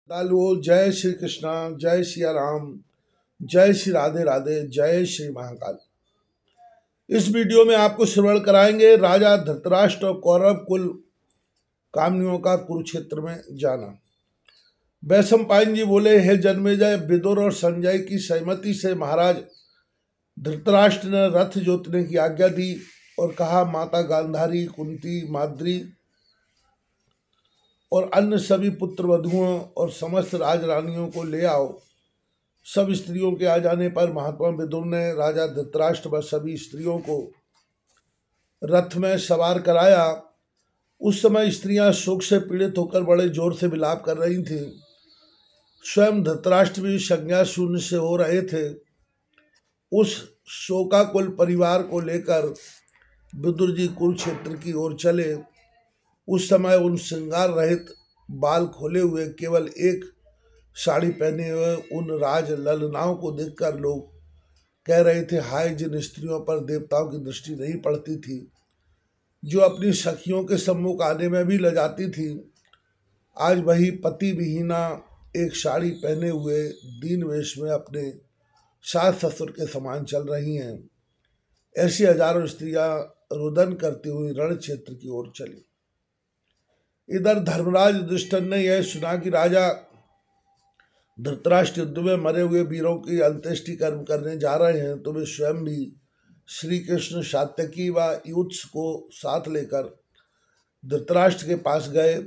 श्रद्धालुओं, जय श्री कृष्णा, जय सिया राम, जय श्री राधे राधे, जय श्री महाकाल। इस वीडियो में आपको श्रवण कराएंगे राजा धृतराष्ट्र और कौरव कुल कामनियों का कुरुक्षेत्र में जाना। वैशंपायन जी बोले, हे जन्मेजय, विदुर और संजय की सहमति से महाराज धृतराष्ट्र ने रथ जोतने की आज्ञा दी और कहा, माता गांधारी, कुंती, माद्री और अन्य सभी पुत्र वधुओं और समस्त राजरानियों को ले आओ। सब स्त्रियों के आ जाने पर महात्मा विदुर ने राजा धृतराष्ट्र व सभी स्त्रियों को रथ में सवार कराया। उस समय स्त्रियां शोक से पीड़ित होकर बड़े जोर से विलाप कर रही थीं। स्वयं धृतराष्ट्र भी संज्ञा शून्य से हो रहे थे। उस शोकाकुल परिवार को लेकर विदुर जी कुरुक्षेत्र की ओर चले। उस समय उन श्रृंगार रहित, बाल खोले हुए, केवल एक साड़ी पहने हुए उन राज ललनाओं को देखकर लोग कह रहे थे, हाय, जिन स्त्रियों पर देवताओं की दृष्टि नहीं पड़ती थी, जो अपनी सखियों के सम्मुख आने में भी लजाती थी, आज वही पति विहीना एक साड़ी पहने हुए दीन वेश में अपने सास ससुर के समान चल रही हैं। ऐसी हजारों स्त्रियां रुदन करती हुई रण क्षेत्र की ओर चली। इधर धर्मराज युधिष्ठिर ने यह सुना कि राजा धृतराष्ट्र युद्ध में मरे हुए वीरों की अंत्येष्टि कर्म करने जा रहे हैं, तो वे स्वयं भी श्री कृष्ण, सात्यकी व युत्स को साथ लेकर धृतराष्ट्र के पास गए।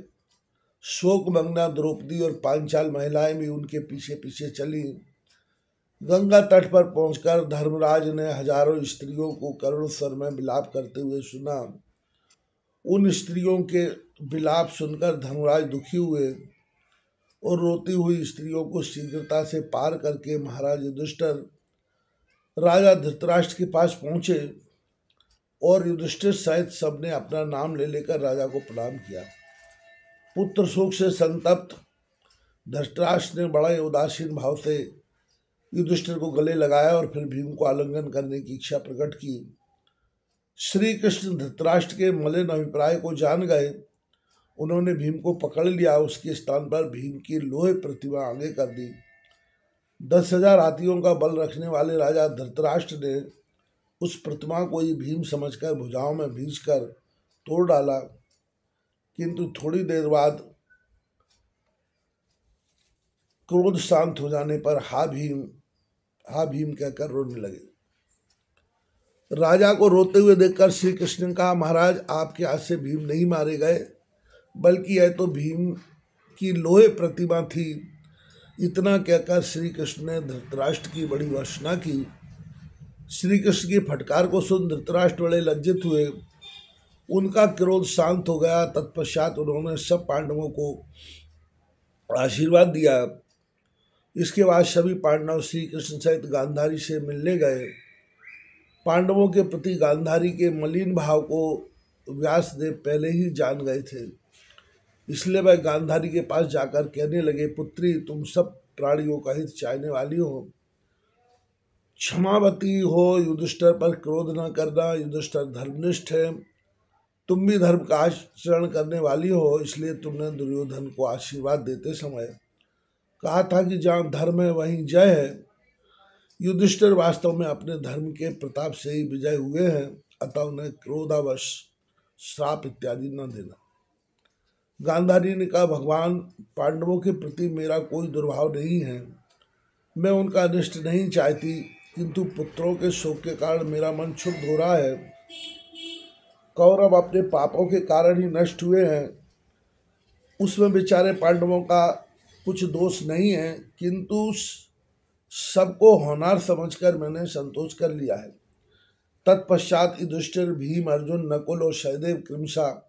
शोकमग्ना द्रौपदी और पांचाल महिलाएं भी उनके पीछे पीछे चली। गंगा तट पर पहुंचकर धर्मराज ने हजारों स्त्रियों को करुण स्वर में विलाप करते हुए सुना। उन स्त्रियों के विलाप सुनकर धर्मराज दुखी हुए और रोती हुई स्त्रियों को शीघ्रता से पार करके महाराज युधिष्ठिर राजा धृतराष्ट्र के पास पहुंचे और युधिष्ठिर सहित सबने अपना नाम ले लेकर राजा को प्रणाम किया। पुत्र शोक से संतप्त धृतराष्ट्र ने बड़े उदासीन भाव से युधिष्ठिर को गले लगाया और फिर भीम को आलिंगन करने की इच्छा प्रकट की। श्री कृष्ण धृतराष्ट्र के मलिन अभिप्राय को जान गए। उन्होंने भीम को पकड़ लिया। उसके स्थान पर भीम की लोहे प्रतिमा आगे कर दी। 10,000 हाथियों का बल रखने वाले राजा धृतराष्ट्र ने उस प्रतिमा को ही भीम समझकर भुजाओं में भींचकर तोड़ डाला, किंतु थोड़ी देर बाद क्रोध शांत हो जाने पर हा भीम कहकर रोने लगे। राजा को रोते हुए देखकर श्री कृष्ण ने कहा, महाराज, आपके हाथ से भीम नहीं मारे गए, बल्कि यह तो भीम की लोहे प्रतिमा थी। इतना कहकर श्री कृष्ण ने धृतराष्ट्र की बड़ी भर्त्सना की। श्री कृष्ण की फटकार को सुन धृतराष्ट्र बड़े लज्जित हुए। उनका क्रोध शांत हो गया। तत्पश्चात उन्होंने सब पांडवों को आशीर्वाद दिया। इसके बाद सभी पांडव श्री कृष्ण सहित गांधारी से मिलने गए। पांडवों के प्रति गांधारी के मलिन भाव को व्यासदेव पहले ही जान गए थे, इसलिए वह गांधारी के पास जाकर कहने लगे, पुत्री, तुम सब प्राणियों का हित चाहने वाली हो, क्षमावती हो, युधिष्ठिर पर क्रोध न करना। युधिष्ठिर धर्मनिष्ठ है, तुम भी धर्म का आचरण करने वाली हो, इसलिए तुमने दुर्योधन को आशीर्वाद देते समय कहा था कि जहाँ धर्म है वहीं जय है। युधिष्ठिर वास्तव में अपने धर्म के प्रताप से ही विजय हुए हैं, अतः उन्हें क्रोधावश श्राप इत्यादि न देना। गांधारी ने कहा, भगवान, पांडवों के प्रति मेरा कोई दुर्भाव नहीं है, मैं उनका अनिष्ट नहीं चाहती, किंतु पुत्रों के शोक के कारण मेरा मन क्षुब्ध हो रहा है। कौरव अपने पापों के कारण ही नष्ट हुए हैं, उसमें बेचारे पांडवों का कुछ दोष नहीं है, किंतु सबको होनार समझकर मैंने संतोष कर लिया है। तत्पश्चात युधिष्ठिर, भीम, अर्जुन, नकुल और सहदेव क्रमशः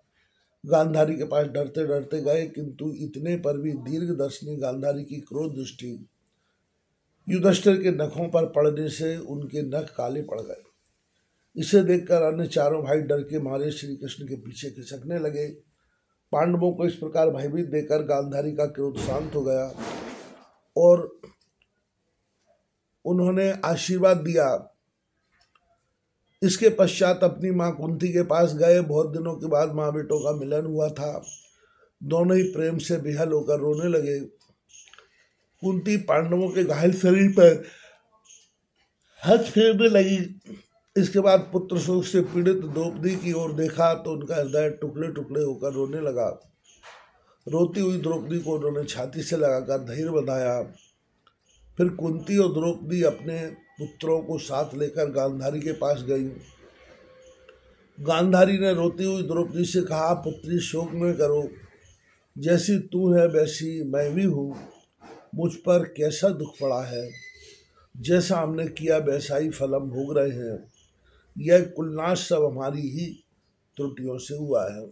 गांधारी के पास डरते डरते गए, किंतु इतने पर भी दीर्घदर्शिनी गांधारी की क्रोध दृष्टि युधिष्ठिर के नखों पर पड़ने से उनके नख काले पड़ गए। इसे देखकर अन्य चारों भाई डर के मारे श्री कृष्ण के पीछे खिसकने लगे। पांडवों को इस प्रकार भयभीत देकर गांधारी का क्रोध शांत हो गया और उन्होंने आशीर्वाद दिया। इसके पश्चात अपनी माँ कुंती के पास गए। बहुत दिनों के बाद माँ बेटों का मिलन हुआ था। दोनों ही प्रेम से बेहल होकर रोने लगे। कुंती पांडवों के घायल शरीर पर हाथ फेरने लगी। इसके बाद पुत्र शोक से पीड़ित द्रौपदी की ओर देखा तो उनका हृदय टुकड़े टुकड़े होकर रोने लगा। रोती हुई द्रौपदी को उन्होंने छाती से लगाकर धैर्य बंधाया। फिर कुंती और द्रौपदी अपने पुत्रों को साथ लेकर गांधारी के पास गई। गांधारी ने रोती हुई द्रौपदी से कहा, पुत्री शोक न करो, जैसी तू है वैसी मैं भी हूँ। मुझ पर कैसा दुख पड़ा है, जैसा हमने किया वैसा ही फल हम भोग रहे हैं। यह कुलनाश सब हमारी ही त्रुटियों से हुआ है।